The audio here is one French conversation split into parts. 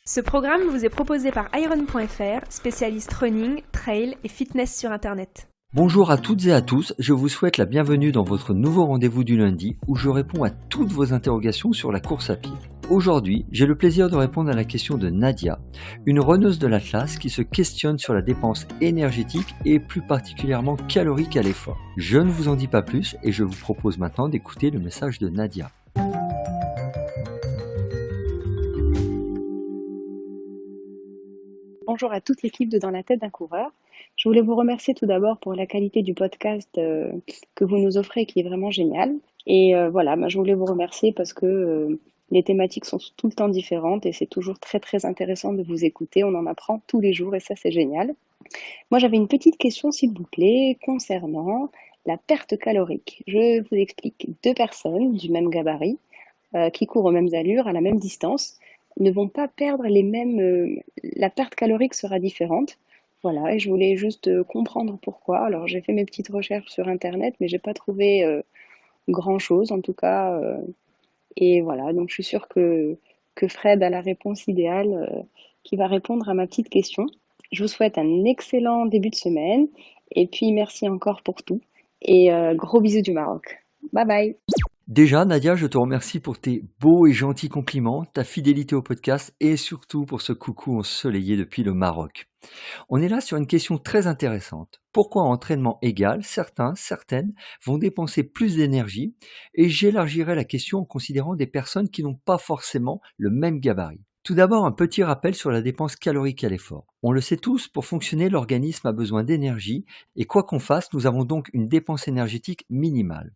Ce programme vous est proposé par Iron.fr, spécialiste running, trail et fitness sur Internet. Bonjour à toutes et à tous, je vous souhaite la bienvenue dans votre nouveau rendez-vous du lundi où je réponds à toutes vos interrogations sur la course à pied. Aujourd'hui, j'ai le plaisir de répondre à la question de Nadia, une runneuse de l'Atlas qui se questionne sur la dépense énergétique et plus particulièrement calorique à l'effort. Je ne vous en dis pas plus et je vous propose maintenant d'écouter le message de Nadia. Bonjour à toute l'équipe de Dans la tête d'un coureur. Je voulais vous remercier tout d'abord pour la qualité du podcast que vous nous offrez qui est vraiment génial. Et je voulais vous remercier parce que les thématiques sont tout le temps différentes et c'est toujours très très intéressant de vous écouter. On en apprend tous les jours et ça c'est génial. Moi j'avais une petite question s'il vous plaît concernant la perte calorique. Je vous explique. Deux personnes du même gabarit qui courent aux mêmes allures à la même distance ne vont pas perdre les mêmes, la perte calorique sera différente. Voilà, et je voulais juste comprendre pourquoi. Alors j'ai fait mes petites recherches sur internet, mais j'ai pas trouvé grand-chose en tout cas. Et voilà, donc je suis sûre que Fred a la réponse idéale qui va répondre à ma petite question. Je vous souhaite un excellent début de semaine et puis merci encore pour tout. Et gros bisous du Maroc. Bye bye. Déjà, Nadia, je te remercie pour tes beaux et gentils compliments, ta fidélité au podcast et surtout pour ce coucou ensoleillé depuis le Maroc. On est là sur une question très intéressante. Pourquoi en entraînement égal, certaines vont dépenser plus d'énergie? Et j'élargirai la question en considérant des personnes qui n'ont pas forcément le même gabarit. Tout d'abord, un petit rappel sur la dépense calorique à l'effort. On le sait tous, pour fonctionner, l'organisme a besoin d'énergie et quoi qu'on fasse, nous avons donc une dépense énergétique minimale.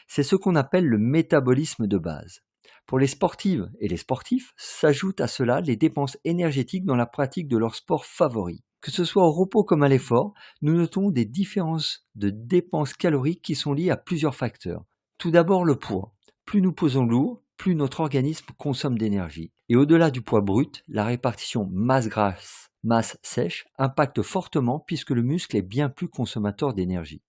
C'est ce qu'on appelle le métabolisme de base. Pour les sportives et les sportifs, s'ajoutent à cela les dépenses énergétiques dans la pratique de leur sport favori. Que ce soit au repos comme à l'effort, nous notons des différences de dépenses caloriques qui sont liées à plusieurs facteurs. Tout d'abord le poids. Plus nous posons lourd, plus notre organisme consomme d'énergie. Et au-delà du poids brut, la répartition masse grasse, masse sèche impacte fortement puisque le muscle est bien plus consommateur d'énergie.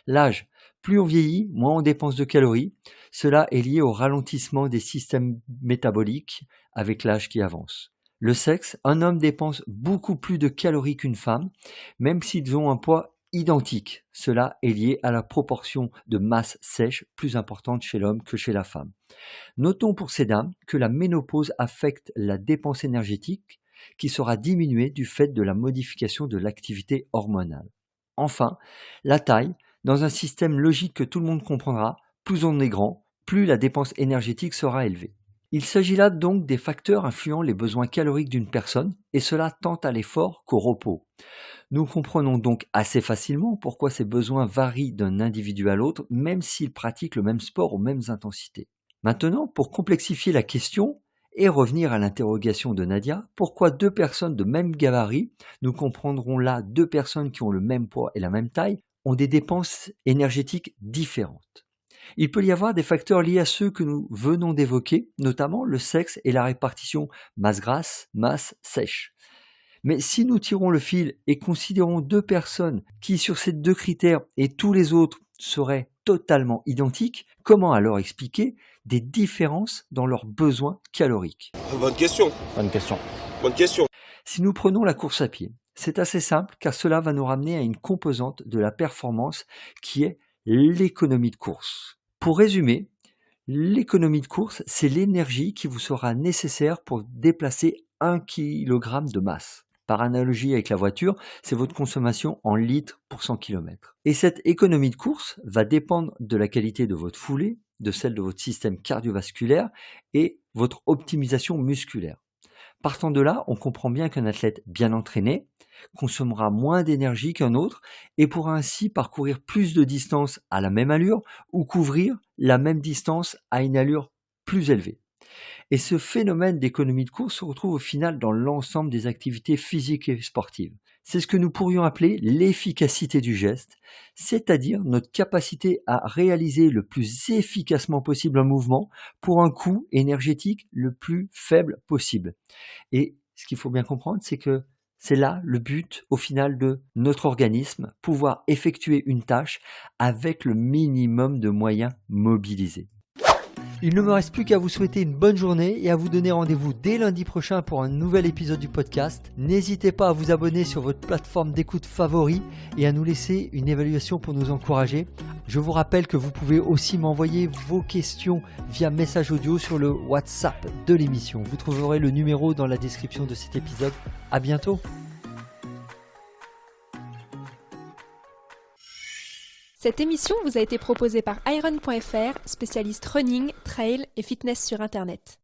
L'âge. Plus on vieillit, moins on dépense de calories. Cela est lié au ralentissement des systèmes métaboliques avec l'âge qui avance. Le sexe. Un homme dépense beaucoup plus de calories qu'une femme, même s'ils ont un poids identique. Cela est lié à la proportion de masse sèche plus importante chez l'homme que chez la femme. Notons pour ces dames que la ménopause affecte la dépense énergétique qui sera diminuée du fait de la modification de l'activité hormonale. Enfin, la taille. Dans un système logique que tout le monde comprendra, plus on est grand, plus la dépense énergétique sera élevée. Il s'agit là donc des facteurs influant les besoins caloriques d'une personne, et cela tant à l'effort qu'au repos. Nous comprenons donc assez facilement pourquoi ces besoins varient d'un individu à l'autre, même s'ils pratiquent le même sport aux mêmes intensités. Maintenant, pour complexifier la question et revenir à l'interrogation de Nadia, pourquoi deux personnes de même gabarit, nous comprendrons là deux personnes qui ont le même poids et la même taille, ont des dépenses énergétiques différentes. Il peut y avoir des facteurs liés à ceux que nous venons d'évoquer, notamment le sexe et la répartition masse grasse, masse sèche. Mais si nous tirons le fil et considérons deux personnes qui, sur ces deux critères et tous les autres, seraient totalement identiques, comment alors expliquer des différences dans leurs besoins caloriques? Bonne question. Si nous prenons la course à pied, c'est assez simple car cela va nous ramener à une composante de la performance qui est l'économie de course. Pour résumer, l'économie de course, c'est l'énergie qui vous sera nécessaire pour déplacer 1 kg de masse. Par analogie avec la voiture, c'est votre consommation en litres pour 100 km. Et cette économie de course va dépendre de la qualité de votre foulée, de celle de votre système cardiovasculaire et votre optimisation musculaire. Partant de là, on comprend bien qu'un athlète bien entraîné consommera moins d'énergie qu'un autre et pourra ainsi parcourir plus de distance à la même allure ou couvrir la même distance à une allure plus élevée. Et ce phénomène d'économie de course se retrouve au final dans l'ensemble des activités physiques et sportives. C'est ce que nous pourrions appeler l'efficacité du geste, c'est-à-dire notre capacité à réaliser le plus efficacement possible un mouvement pour un coût énergétique le plus faible possible. Et ce qu'il faut bien comprendre, c'est que c'est là le but au final de notre organisme, pouvoir effectuer une tâche avec le minimum de moyens mobilisés. Il ne me reste plus qu'à vous souhaiter une bonne journée et à vous donner rendez-vous dès lundi prochain pour un nouvel épisode du podcast. N'hésitez pas à vous abonner sur votre plateforme d'écoute favori et à nous laisser une évaluation pour nous encourager. Je vous rappelle que vous pouvez aussi m'envoyer vos questions via message audio sur le WhatsApp de l'émission. Vous trouverez le numéro dans la description de cet épisode. À bientôt. Cette émission vous a été proposée par Iron.fr, spécialiste running, trail et fitness sur Internet.